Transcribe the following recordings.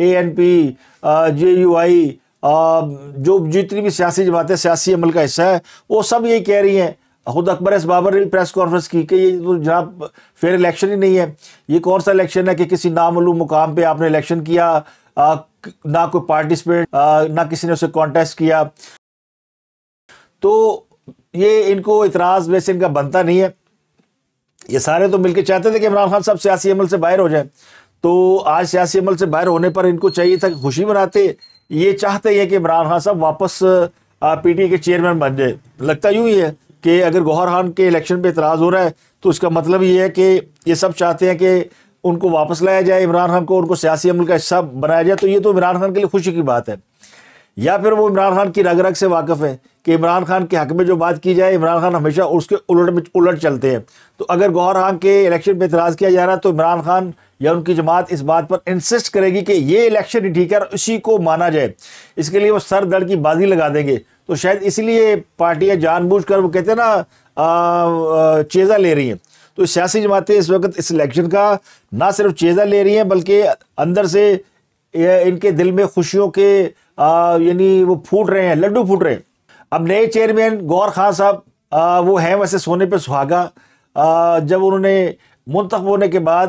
ANP, JUI جو جتنی بھی سیاسی جماعتیں سیاسی عمل کا حصہ ہے وہ سب یہی کہہ رہی ہیں. خود اکبر ایس بابر نے بھی پریس کانفرنس کی کہ یہ تو جناب فیئر الیکشن ہی نہیں ہے. یہ کون سا الیکشن ہے کہ کسی نامعلوم مقام پہ آپ نے الیکشن کیا, نہ کوئی پارٹیسپیٹ, نہ کسی نے اسے کانٹیسٹ کیا. تو یہ ان کو اعتراض ویسے ان کا بنتا نہیں ہے. یہ سارے تو مل کے چاہتے تھے کہ عمران خان صاحب سیاسی عمل سے باہر ہو جائیں. تو آج سیاسی عمل سے باہر ہونے پر ان کو چاہیے تھا کہ خوشی مناتے. یہ چاہتے ہیں کہ عمران خان صاحب واپس پی ٹی آئی کے چیئرمین بن جائے. لگتا یوں ہی ہے کہ اگر گوہر خان کے الیکشن پہ اعتراض ہو رہا ہے تو اس کا مطلب یہ ہے کہ یہ سب چاہتے ہیں کہ ان کو واپس لایا جائے, عمران خان کو ان کو سیاسی عمل کا حصہ بنایا جائے. تو یہ تو عمران خان کے لیے خوشی کی بات ہے. یا پھر وہ عمران خان کی رگ رگ سے واقف ہے کہ عمران خان کے حق میں جو بات کی جائے عمران خان ہمیشہ اس کے الٹ چلتے ہیں. تو اگر گوہر خان کے الیکشن پہ اعتراض کیا جا رہا ہے تو عمران خان یا ان کی جماعت اس بات پر انسسٹ کرے گی کہ یہ الیکشن ہی ٹھیک ہے اور اسی کو مانا جائے. اس کے لیے وہ سر دڑ کی بازی لگا دیں گے. تو شاید اسی لیے پارٹیاں جان بوجھ کر وہ کہتے ہیں نا چیزہ لے رہی ہیں. تو سیاسی جماعتیں اس وقت اس الیکشن کا نہ صرف چیزہ لے رہی ہیں بلکہ اندر سے ان کے دل میں خوشیوں کے یعنی وہ پھوٹ رہے ہیں, لڈو پھوٹ رہے ہیں. اب نئے چیئرمین گوہر خان صاحب وہ ہیں ویسے سونے پہ سہاگا. جب انہوں نے منتخب ہونے کے بعد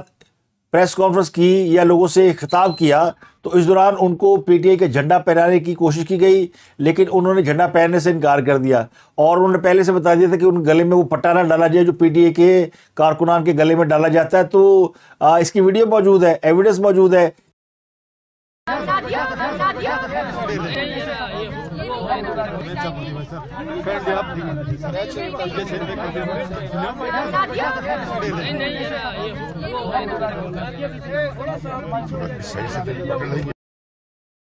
پریس کانفرنس کی یا لوگوں سے خطاب کیا تو اس دوران ان کو پی ٹی آئی کا جھنڈا پہنانے کی کوشش کی گئی, لیکن انہوں نے جھنڈا پہننے سے انکار کر دیا. اور انہوں نے پہلے سے بتا دیا تھا کہ ان گلے میں وہ پٹا نہ ڈالا جائے جو پی ٹی آئی کے کارکنان کے گلے میں ڈالا جاتا ہے. تو اس کی ویڈیو موجود ہے, ایویڈنس موجود ہے.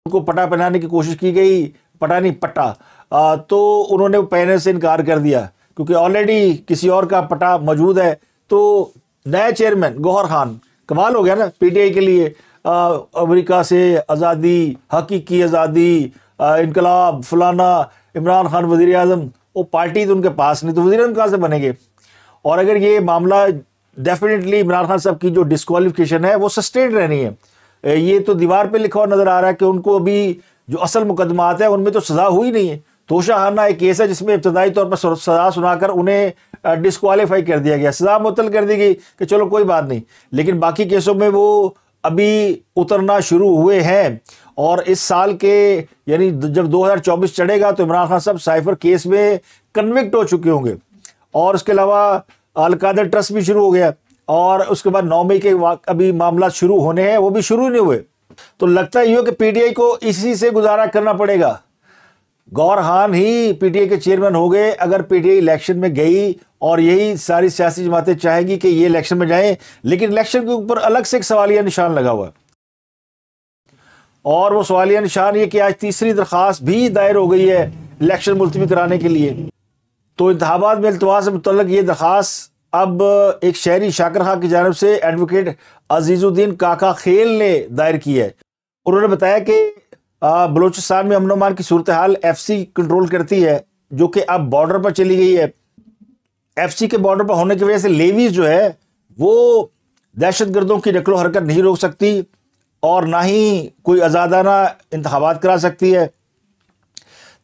ان کو پٹا پہنانے کی کوشش کی گئی, پٹا نہیں پٹا, تو انہوں نے پہننے سے انکار کر دیا کیونکہ آلریڈی کسی اور کا پٹا موجود ہے. تو نئے چیئرمین گوہر خان, کمال ہو گیا نا پی ٹی آئی کے لیے. امریکہ سے آزادی, حقیقی آزادی, انقلاب, فلانا, عمران خان وزیر اعظم. وہ پارٹی تو ان کے پاس نہیں, تو وزیر اعظم کہاں سے بنیں گے؟ اور اگر یہ معاملہ ڈیفینیٹلی عمران خان صاحب کی جو ڈسکوالیفیکیشن ہے وہ سسٹین رہنی ہے. یہ تو دیوار پہ لکھا ہوا نظر آ رہا ہے کہ ان کو ابھی جو اصل مقدمات ہیں ان میں تو سزا ہوئی نہیں ہے. توشہ خانہ ایک کیس ہے جس میں ابتدائی طور پر سزا سنا کر انہیں ڈسکوالیفائی کر دیا گیا, سزا معطل کر دی گئی کہ چلو کوئی بات نہیں. لیکن باقی کیسوں میں وہ ابھی اترنا شروع ہوئے ہیں. اور اس سال کے یعنی جب 2024 چڑھے گا تو عمران خان صاحب سائفر کیس میں کنوکٹ ہو چکے ہوں گے. اور اس کے علاوہ القادر ٹرسٹ بھی شروع ہو گیا, اور اس کے بعد 9 مئی کے ابھی معاملات شروع ہونے ہیں, وہ بھی شروع ہی نہیں ہوئے. تو لگتا ہے یہ کہ پی ٹی آئی کو اسی سے گزارا کرنا پڑے گا. گوہر خان ہی پی ٹی آئی کے چیئرمین ہو گئے اگر پی ٹی آئی الیکشن میں گئی, اور یہی ساری سیاسی جماعتیں چاہیں گی کہ یہ الیکشن میں جائیں. لیکن الیکشن کے اوپر الگ سے ایک سوالیہ نشان لگا ہوا ہے, اور وہ سوالیہ نشان یہ کہ آج تیسری درخواست بھی دائر ہو گئی ہے الیکشن ملتوی کرانے کے لیے. تو انتخابات میں التوا سے متعلق یہ درخواست اب ایک شہری شاکر خان کی جانب سے ایڈوکیٹ عزیز الدین کاکا خیل نے دائر کی ہے. انہوں نے بتایا کہ بلوچستان میں امن و امان کی صورتحال ایف سی کنٹرول کرتی ہے, جو کہ اب بارڈر پر چلی گئی ہے. ایف سی کے بارڈر پر ہونے کی وجہ سے لیویز جو ہے وہ دہشت گردوں کی نقل و حرکت نہیں روک سکتی, اور نہ ہی کوئی آزادانہ انتخابات کرا سکتی ہے.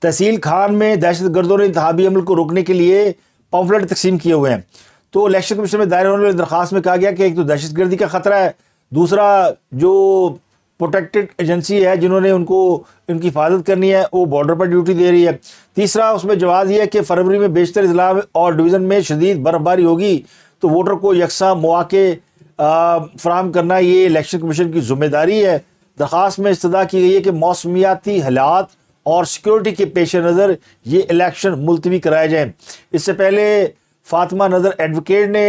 تحصیل خان میں دہشت گردوں نے انتخابی عمل کو روکنے کے لیے پمفلٹ تقسیم کیے ہوئے ہیں. تو الیکشن کمیشن میں دائر ہونے والی درخواست میں کہا گیا کہ ایک تو دہشت گردی کا خطرہ ہے, دوسرا جو پروٹیکٹڈ ایجنسی ہے جنہوں نے ان کی حفاظت کرنی ہے وہ بارڈر پر ڈیوٹی دے رہی ہے, تیسرا اس میں جواز یہ ہے کہ فروری میں بیشتر اضلاع اور ڈویژن میں شدید برف باری ہوگی, تو ووٹر کو یکساں مواقع فراہم کرنا یہ الیکشن کمیشن کی ذمہ داری ہے. درخواست میں استدعا کی گئی ہے کہ موسمیاتی حالات اور سیکورٹی کے پیش نظر یہ الیکشن ملتوی کرائے جائیں. اس سے پہلے فاطمہ نظر ایڈوکیٹ نے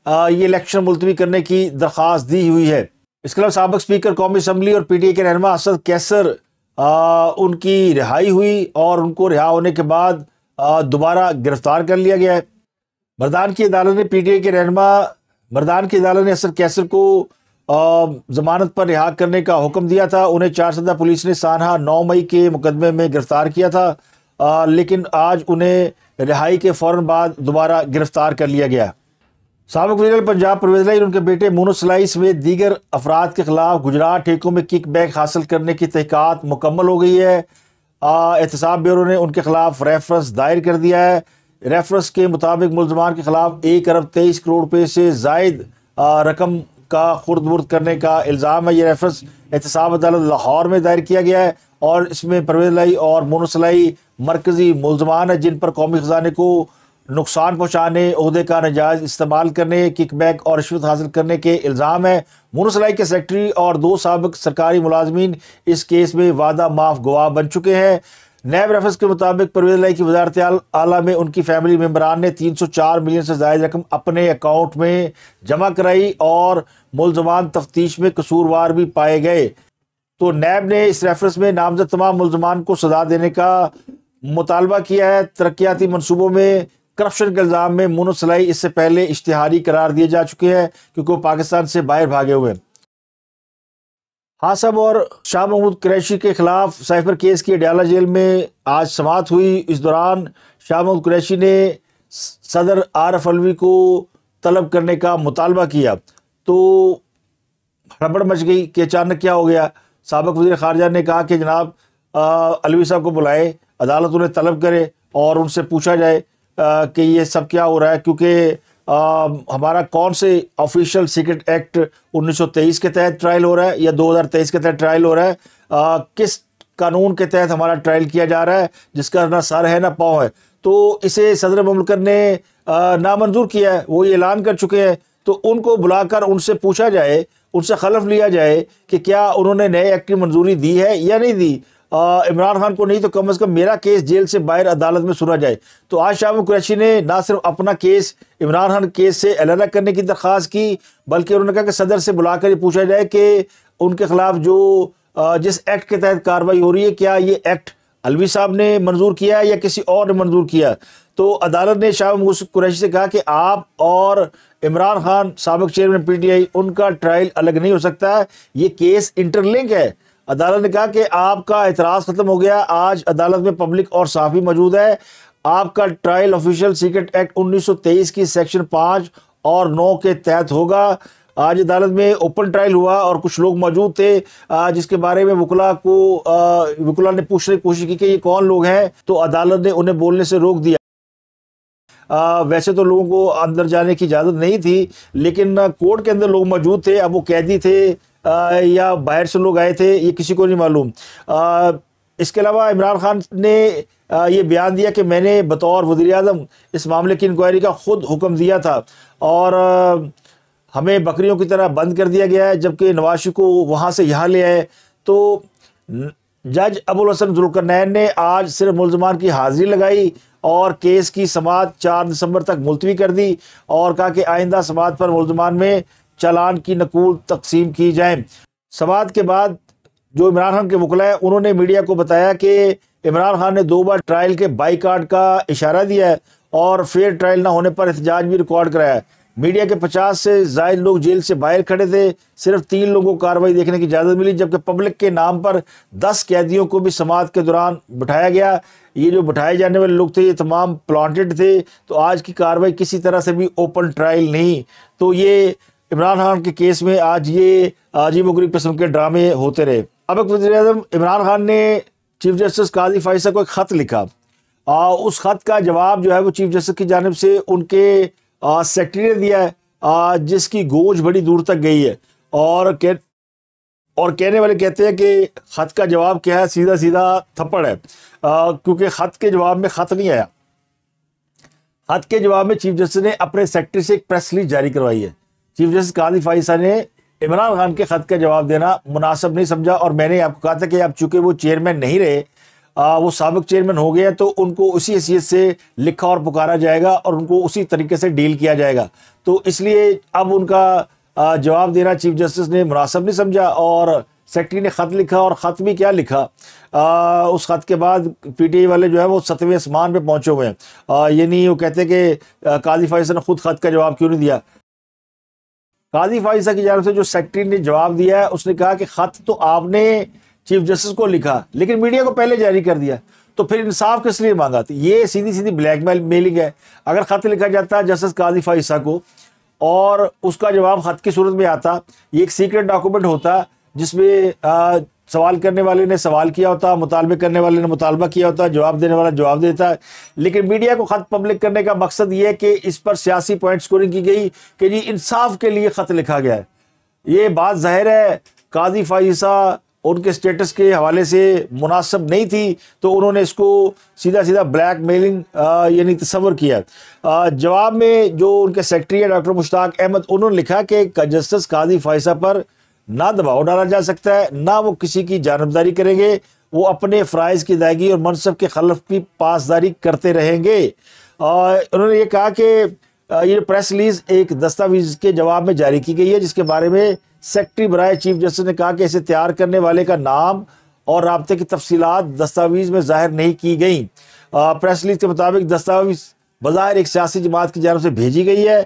یہ الیکشن ملتوی کرنے کی درخواست دی ہوئی ہے. اس کے علاوہ سابق اسپیکر قومی اسمبلی اور پی ٹی آئی کے رہنما اسد کیسر ان کی رہائی ہوئی, اور ان کو رہا ہونے کے بعد دوبارہ گرفتار کر لیا گیا ہے. مردان کی عدالت نے پی ٹی آئی کے رہنما اسد کیسر کو ضمانت پر رہا کرنے کا حکم دیا تھا. انہیں 4 سدہ پولیس نے سانحہ 9 مئی کے مقدمے میں گرفتار کیا تھا, لیکن آج انہیں رہائی کے فوراً بعد دوبارہ گرفتار کر لیا گیا. سابق وزیر پنجاب پرویز الہی اور ان کے بیٹے مونو سلائی سمیت دیگر افراد کے خلاف گجرات ٹھیکوں میں کک بیک حاصل کرنے کی تحقیقات مکمل ہو گئی ہے. احتساب بیورو نے ان کے خلاف ریفرنس دائر کر دیا ہے۔ ریفرنس کے مطابق ملزمان کے خلاف 1 ارب 23 کروڑ روپے سے زائد رقم کا خرد برد کرنے کا الزام ہے۔ یہ ریفرنس احتساب عدالت لاہور میں دائر کیا گیا ہے اور اس میں پرویز الہی اور مونس الہی مرکزی ملزمان ہیں جن پر قومی خزانے کو نقصان پہنچانے، عہدے کا ناجائز استعمال کرنے، کک بیک اور رشوت حاصل کرنے کے الزام ہے۔ مونس الہی کے سیکرٹری اور 2 سابق سرکاری ملازمین اس کیس میں وعدہ معاف گواہ بن چکے ہیں۔ نیب ریفرنس کے مطابق پرویز الہی کی وزارت اعلیٰ میں ان کی فیملی ممبران نے 304 ملین سے زائد رقم اپنے اکاؤنٹ میں جمع کرائی اور ملزمان تفتیش میں قصوروار بھی پائے گئے۔ تو نیب نے اس ریفرنس میں نامزد تمام ملزمان کو سزا دینے کا مطالبہ کیا ہے۔ ترقیاتی منصوبوں میں کرپشن کے الزام میں مونس الہی اس سے پہلے اشتہاری قرار دیے جا چکے ہیں کیونکہ وہ پاکستان سے باہر بھاگے ہوئے ہیں۔ حاسب اور شاہ محمود قریشی کے خلاف سائفر کیس کی اڈیالہ جیل میں آج سماعت ہوئی۔ اس دوران شاہ محمود قریشی نے صدر عارف علوی کو طلب کرنے کا مطالبہ کیا تو ہڑبڑ مچ گئی کہ اچانک کیا ہو گیا۔ سابق وزیر خارجہ نے کہا کہ جناب علوی صاحب کو بلائے، عدالت انہیں طلب کرے اور ان سے پوچھا جائے کہ یہ سب کیا ہو رہا ہے، کیونکہ ہمارا کون سے آفیشیل سیکرٹ ایکٹ 1923 کے تحت ٹرائل ہو رہا ہے یا 2023 کے تحت ٹرائل ہو رہا ہے، کس قانون کے تحت ہمارا ٹرائل کیا جا رہا ہے جس کا نہ سر ہے نہ پاؤں ہے۔ تو اسے صدر مملکت نے نامنظور کیا ہے، وہ یہ اعلان کر چکے ہیں، تو ان کو بلا کر ان سے پوچھا جائے، ان سے خلف لیا جائے کہ کیا انہوں نے نئے ایکٹ کی منظوری دی ہے یا نہیں دی۔ عمران خان کو نہیں تو کم از کم میرا کیس جیل سے باہر عدالت میں سنا جائے۔ تو آج شاہ محمود قریشی نے نہ صرف اپنا کیس عمران خان کیس سے علیحدہ کرنے کی درخواست کی، بلکہ انہوں نے کہا کہ صدر سے بلا کر یہ پوچھا جائے کہ ان کے خلاف جو جس ایکٹ کے تحت کارروائی ہو رہی ہے کیا یہ ایکٹ علوی صاحب نے منظور کیا ہے یا کسی اور نے منظور کیا۔ تو عدالت نے شاہ محمود قریشی سے کہا کہ آپ اور عمران خان سابق چیئرمین پی ٹی آئی ان کا ٹرائل الگ نہیں ہو سکتا ہے، یہ کیس انٹر لنک ہے۔ عدالت نے کہا کہ آپ کا اعتراض ختم ہو گیا، آج عدالت میں پبلک اور صحافی موجود ہے، آپ کا ٹرائل آفیشیل سیکرٹ ایکٹ 1923 کی سیکشن 5 اور 9 کے تحت ہوگا۔ آج عدالت میں اوپن ٹرائل ہوا اور کچھ لوگ موجود تھے جس کے بارے میں وکلا نے پوچھنے کی کوشش کی کہ یہ کون لوگ ہیں، تو عدالت نے انہیں بولنے سے روک دیا۔ ویسے تو لوگوں کو اندر جانے کی اجازت نہیں تھی، لیکن کورٹ کے اندر لوگ موجود تھے، اب وہ قیدی تھے یا باہر سے لوگ آئے تھے یہ کسی کو نہیں معلوم۔ اس کے علاوہ عمران خان نے یہ بیان دیا کہ میں نے بطور وزیر اعظم اس معاملے کی انکوائری کا خود حکم دیا تھا اور ہمیں بکریوں کی طرح بند کر دیا گیا ہے، جبکہ نواز شریف کو وہاں سے یہاں لے آئے۔ تو جج ابوالحسن ذوالقرنین نے آج صرف ملزمان کی حاضری لگائی اور کیس کی سماعت 4 دسمبر تک ملتوی کر دی اور کہا کہ آئندہ سماعت پر ملزمان میں چالان کی نقول تقسیم کی جائیں۔ سماعت کے بعد جو عمران خان کے وکلا ہیں انہوں نے میڈیا کو بتایا کہ عمران خان نے 2 بار ٹرائل کے بائیکاٹ کا اشارہ دیا ہے اور فیئر ٹرائل نہ ہونے پر احتجاج بھی ریکارڈ کرایا ہے۔ میڈیا کے 50 سے زائد لوگ جیل سے باہر کھڑے تھے، صرف 3 لوگوں کو کارروائی دیکھنے کی اجازت ملی، جبکہ پبلک کے نام پر 10 قیدیوں کو بھی سماعت کے دوران بٹھایا گیا۔ یہ جو بٹھائے جانے والے لوگ تھے یہ تمام پلانٹڈ تھے، تو آج کی کارروائی کسی طرح سے بھی اوپن ٹرائل نہیں۔ تو یہ عمران خان کے کیس میں آج یہ عجیب و غریب قسم کے ڈرامے ہوتے رہے۔ سابق وزیر اعظم عمران خان نے چیف جسٹس قاضی فائصہ کو ایک خط لکھا، اس خط کا جواب جو ہے وہ چیف جسٹس کی جانب سے ان کے سیکرٹری نے دیا ہے، جس کی گونج بڑی دور تک گئی ہے اور کہنے والے کہتے ہیں کہ خط کا جواب کیا ہے، سیدھا سیدھا تھپڑ ہے، کیونکہ خط کے جواب میں خط نہیں آیا۔ خط کے جواب میں چیف جسٹس نے اپنے سیکرٹری سے ایک پریس ریلیز جاری کروائی ہے۔ چیف جسٹس قاضی فائصہ نے عمران خان کے خط کا جواب دینا مناسب نہیں سمجھا، اور میں نے آپ کو کہا تھا کہ اب چونکہ وہ چیئرمین نہیں رہے، وہ سابق چیئرمین ہو گئے، تو ان کو اسی حیثیت سے لکھا اور پکارا جائے گا اور ان کو اسی طریقے سے ڈیل کیا جائے گا۔ تو اس لیے اب ان کا جواب دینا چیف جسٹس نے مناسب نہیں سمجھا اور سیکرٹری نے خط لکھا، اور خط بھی کیا لکھا، اس خط کے بعد پی ٹی آئی والے جو ہے وہ 7ویں آسمان پہ پہنچے ہوئے ہیں، یعنی وہ کہتے ہیں کہ قاضی فائصہ نے خود خط کا جواب کیوں نہیں دیا۔ قاضی فائصہ کی جانب سے جو سیکرٹری نے جواب دیا ہے اس نے کہا کہ خط تو آپ نے چیف جسٹس کو لکھا لیکن میڈیا کو پہلے جاری کر دیا، تو پھر انصاف کس لیے مانگا؟ یہ سیدھی سیدھی بلیک میلنگ ہے۔ اگر خط لکھا جاتا جسٹس قاضی فائصہ کو اور اس کا جواب خط کی صورت میں آتا، یہ ایک سیکرٹ ڈاکومنٹ ہوتا جس میں سوال کرنے والے نے سوال کیا ہوتا، مطالبے کرنے والے نے مطالبہ کیا ہوتا، جواب دینے والا جواب دیتا ہے. لیکن میڈیا کو خط پبلک کرنے کا مقصد یہ ہے کہ اس پر سیاسی پوائنٹ سکورنگ کی گئی کہ جی انصاف کے لیے خط لکھا گیا ہے. یہ بات ظاہر ہے قاضی فائزہ ان کے سٹیٹس کے حوالے سے مناسب نہیں تھی، تو انہوں نے اس کو سیدھا سیدھا بلیک میلنگ یعنی تصور کیا. جواب میں جو ان کے سیکرٹری ہے ڈاکٹر مشتاق احمد، انہوں نے لکھا کہ جسٹس قاضی فائزہ پر نہ دباؤ ڈالا جا سکتا ہے، نہ وہ کسی کی جانبداری کریں گے، وہ اپنے فرائض کی ادائیگی اور منصب کے خلاف کی پاسداری کرتے رہیں گے. انہوں نے یہ کہا کہ یہ پریس ریلیز ایک دستاویز کے جواب میں جاری کی گئی ہے، جس کے بارے میں سیکرٹری برائے چیف جسٹس نے کہا کہ اسے تیار کرنے والے کا نام اور رابطے کی تفصیلات دستاویز میں ظاہر نہیں کی گئیں. پریس ریلیز کے مطابق دستاویز بظاہر ایک سیاسی جماعت کی جانب سے بھیجی گئی ہے،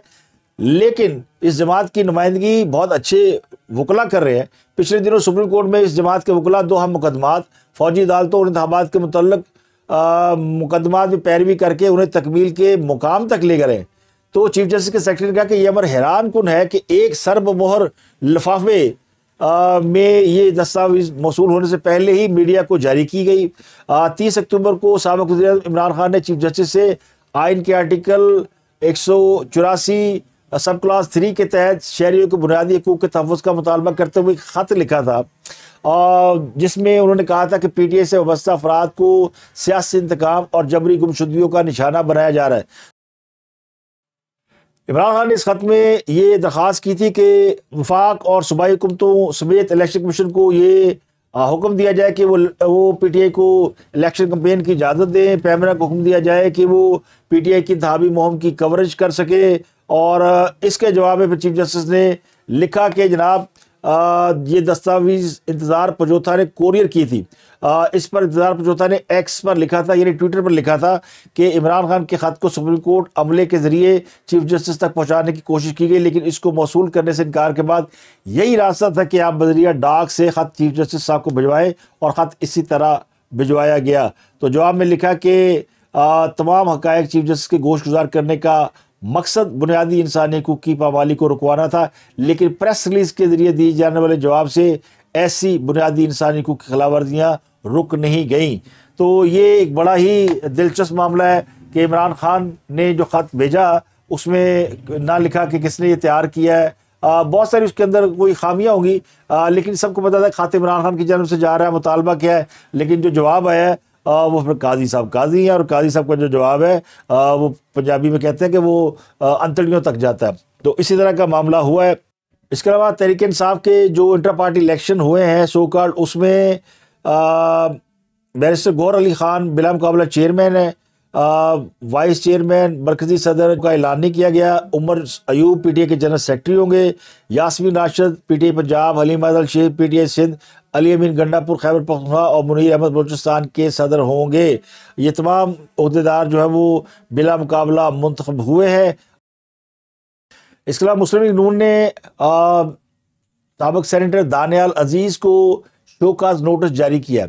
لیکن اس جماعت کی نمائندگی بہت اچھے وکلا کر رہے ہیں. پچھلے دنوں سپریم کورٹ میں اس جماعت کے وکلا 2 اہم مقدمات، فوجی عدالتوں اور انتخابات کے متعلق مقدمات میں پیروی کر کے انہیں تکمیل کے مقام تک لے گئے. تو چیف جسٹس کے سیکرٹری نے کہا کہ یہ امر حیران کن ہے کہ ایک سر بمہر لفافے میں یہ دستاویز موصول ہونے سے پہلے ہی میڈیا کو جاری کی گئی. 30 اکتوبر کو سابق وزیر اعظم عمران خان نے چیف جسٹس سے آئین کے آرٹیکل 184 سب کلاس 3 کے تحت شہریوں کے بنیادی حقوق کے تحفظ کا مطالبہ کرتے ہوئے خط لکھا تھا، جس میں انہوں نے کہا تھا کہ پی ٹی آئی سے وابستہ افراد کو سیاسی انتقام اور جبری گمشدگیوں کا نشانہ بنایا جا رہا ہے. عمران خان نے اس خط میں یہ درخواست کی تھی کہ وفاق اور صوبائی حکومتوں سمیت الیکشن کمیشن کو یہ حکم دیا جائے کہ وہ پی ٹی آئی کو الیکشن کمپین کی اجازت دیں. پیمرا کو حکم دیا جائے کہ وہ پی ٹی آئی کی انتخابی مہم کی کوریج کر سکے. اور اس کے جواب میں چیف جسٹس نے لکھا کہ جناب یہ دستاویز انتظار پجوتھا نے کوریئر کی تھی. اس پر انتظار پجوتھا نے ایکس پر لکھا تھا، یعنی ٹویٹر پر لکھا تھا کہ عمران خان کے خط کو سپریم کورٹ عملے کے ذریعے چیف جسٹس تک پہنچانے کی کوشش کی گئی، لیکن اس کو موصول کرنے سے انکار کے بعد یہی راستہ تھا کہ آپ بذریعہ ڈاک سے خط چیف جسٹس صاحب کو بھجوائیں، اور خط اسی طرح بھجوایا گیا. تو جواب میں لکھا کہ تمام حقائق چیف جسٹس کے گوش گزار کرنے کا مقصد بنیادی انسانی حقوق کی پامالی کو رکوانا تھا، لیکن پریس ریلیز کے ذریعے دیے جانے والے جواب سے ایسی بنیادی انسانی حقوق کی خلاف ورزیاں رک نہیں گئیں. تو یہ ایک بڑا ہی دلچسپ معاملہ ہے کہ عمران خان نے جو خط بھیجا اس میں نہ لکھا کہ کس نے یہ تیار کیا ہے. بہت ساری اس کے اندر کوئی خامیاں ہوں گی، لیکن سب کو پتا تھا خط عمران خان کی جانب سے جا رہا ہے، مطالبہ کیا ہے. لیکن جو جواب آیا ہے وہ پھر قاضی ہیں، اور قاضی صاحب کا جو جواب ہے وہ پنجابی میں کہتے ہیں کہ وہ انتڑیوں تک جاتا ہے. تو اسی طرح کا معاملہ ہوا ہے. اس کے علاوہ تحریک انصاف کے جو انٹر پارٹی الیکشن ہوئے ہیں سو کالڈ، اس میں بیرسٹر گوہر علی خان بلا مقابلہ چیئرمین ہے. وائس چیئرمین مرکزی صدر کا اعلان نہیں کیا گیا. عمر ایوب پی ٹی آئی کے جنرل سیکرٹری ہوں گے. Yasmin Rashid P T I Punjab, Haleem Adil Sheikh P T آئی سندھ، علی امین گنڈا پور خیبر پختونخوا اور منیر احمد بلوچستان کے صدر ہوں گے. یہ تمام عہدیدار جو ہے وہ بلا مقابلہ منتخب ہوئے ہیں. اس کے علاوہ مسلم لیگ نون نے سابق سینیٹر دانیال عزیز کو شو کاز نوٹس جاری کیا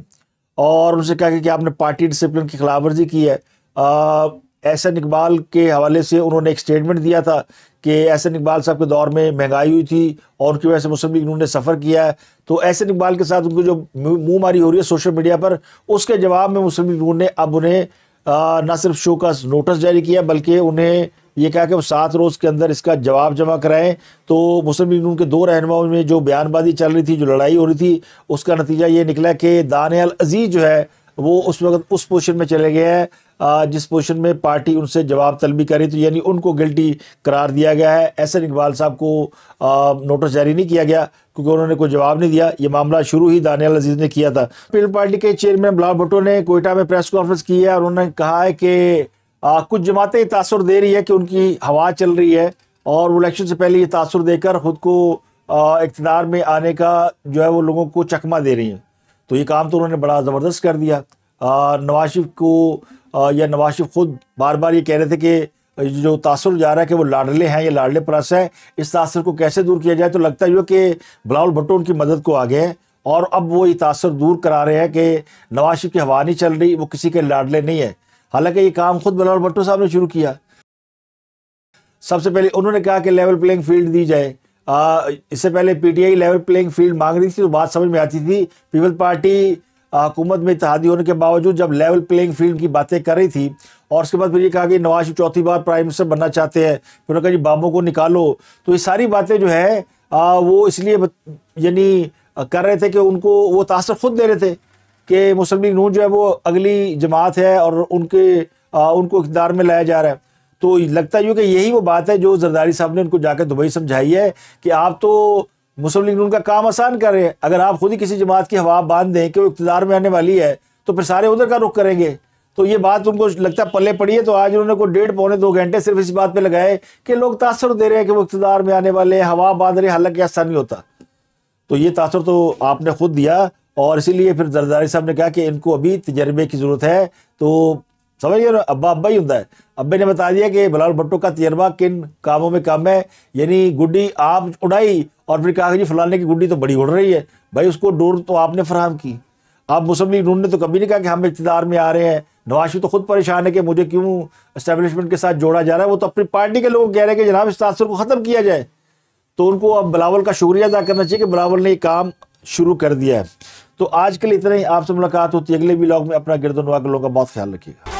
اور ان سے کہا کہ آپ نے پارٹی ڈسپلن کی خلاف ورزی کی ہے. احسن اقبال کے حوالے سے انہوں نے ایک سٹیٹمنٹ دیا تھا کہ احسن اقبال صاحب کے دور میں مہنگائی ہوئی تھی اور ان کی وجہ سے مسلم لیگ نون نے سفر کیا ہے. تو احسن اقبال کے ساتھ ان کی جو منہ ماری ہو رہی ہے سوشل میڈیا پر، اس کے جواب میں مسلم لیگ نون نے اب انہیں نہ صرف شو کا نوٹس جاری کیا بلکہ انہیں یہ کہا کہ وہ 7 روز کے اندر اس کا جواب جمع کرائیں. تو مسلم لیگ نون کے 2 رہنماؤں میں جو بیان بازی چل رہی تھی، جو لڑائی ہو رہی تھی، اس کا نتیجہ یہ نکلا کہ دانیال عزیز جو ہے وہ اس وقت اس پوزیشن میں چلے گئے ہیں جس پوزیشن میں پارٹی ان سے جواب طلبی کر رہی تھی، یعنی ان کو گلٹی قرار دیا گیا ہے. احسن اقبال صاحب کو نوٹس جاری نہیں کیا گیا کیونکہ انہوں نے کوئی جواب نہیں دیا. یہ معاملہ شروع ہی دانیال عزیز نے کیا تھا. پیپلز پارٹی کے چیئرمین بلال بھٹو نے کوئٹہ میں پریس کانفرنس کی ہے اور انہوں نے کہا ہے کہ کچھ جماعتیں تاثر دے رہی ہے کہ ان کی ہوا چل رہی ہے اور وہ الیکشن سے پہلے یہ تاثر دے کر خود کو اقتدار میں آنے کا جو ہے وہ لوگوں کو چکمہ دے رہی ہیں. تو یہ کام تو انہوں نے بڑا زبردست کر دیا. نواز شریف کو یا نواز شریف خود بار بار یہ کہہ رہے تھے کہ جو تاثر جا رہا ہے کہ وہ لاڈلے ہیں یا لاڈلے پرس ہے، اس تاثر کو کیسے دور کیا جائے. تو لگتا ہے کہ بلاول بھٹو ان کی مدد کو آگے ہیں اور اب وہ یہ تاثر دور کرا رہے ہیں کہ نواز شریف کی ہوا نہیں چل رہی، وہ کسی کے لاڈلے نہیں ہے. حالانکہ یہ کام خود بلاول بھٹو صاحب نے شروع کیا. سب سے پہلے انہوں نے کہا کہ لیول پلینگ فیلڈ دی جائے. اس سے پہلے پی ٹی آئی لیول پلینگ فیلڈ مانگ رہی تھی تو بات سمجھ میں آتی تھی. پیپل پارٹی حکومت میں اتحادی ہونے کے باوجود جب لیول پلینگ فیلڈ کی باتیں کر رہی تھی اور اس کے بعد پھر یہ کہا کہ نواز شریف چوتھی بار پرائم منسٹر بننا چاہتے ہیں, پھر انہوں نے کہا جی باموں کو نکالو, تو یہ ساری باتیں جو ہے وہ اس لیے یعنی کر رہے تھے کہ ان کو وہ تاثر خود دے رہے تھے کہ مسلم لیگ نون جو ہے وہ اگلی جماعت ہے اور ان کو اقتدار میں لایا جا رہا ہے. تو لگتا ہے کہ یہی وہ بات ہے جو زرداری صاحب نے ان کو جا کے دبئی سمجھائی ہے کہ آپ تو مسلم لیگ نون کا کام آسان کر رہے ہیں. اگر آپ خود ہی کسی جماعت کی ہوا باندھ دیں کہ وہ اقتدار میں آنے والی ہے تو پھر سارے ادھر کا رخ کریں گے. تو یہ بات ان کو لگتا ہے پلے پڑی ہے, تو آج انہوں نے کوئی 1.5-2 گھنٹے صرف اس بات پہ لگائے کہ لوگ تاثر دے رہے ہیں کہ وہ اقتدار میں آنے والے ہیں, ہوا باندھ رہے ہیں, حالانکہ ایسا نہیں ہوتا. تو یہ تاثر تو آپ نے خود دیا, اور اسی لیے پھر زرداری صاحب نے کہا کہ ان کو ابھی تجربے کی ضرورت ہے. تو سمجھ گئے, ابا ہی ہوتا ہے. ابے نے بتا دیا کہ بلاول بھٹو کا تجربہ کن کاموں میں کم ہے, یعنی گڈی آپ اڑائی اور پھر کہا کہ جی فلانے کی گڈی تو بڑی اڑ رہی ہے. بھائی اس کو ڈور تو آپ نے فراہم کی. آپ مسلم لیگ نون نے تو کبھی نہیں کہا کہ ہم اقتدار میں آ رہے ہیں. نواز شریف تو خود پریشان ہے کہ مجھے کیوں اسٹیبلشمنٹ کے ساتھ جوڑا جا رہا ہے. وہ تو اپنی پارٹی کے لوگ کہہ رہے ہیں کہ جناب اس تاثر کو ختم کیا جائے. تو ان کو اب بلاول کا شکریہ ادا کرنا چاہیے کہ بلاول نے یہ کام شروع کر دیا ہے. تو آج کے لیے اتنا ہی. آپ سے ملاقات ہوتی ہے اگلے ولاگ میں. اپنا گرد و نواح کے لوگوں کا بہت خیال رکھیے گا.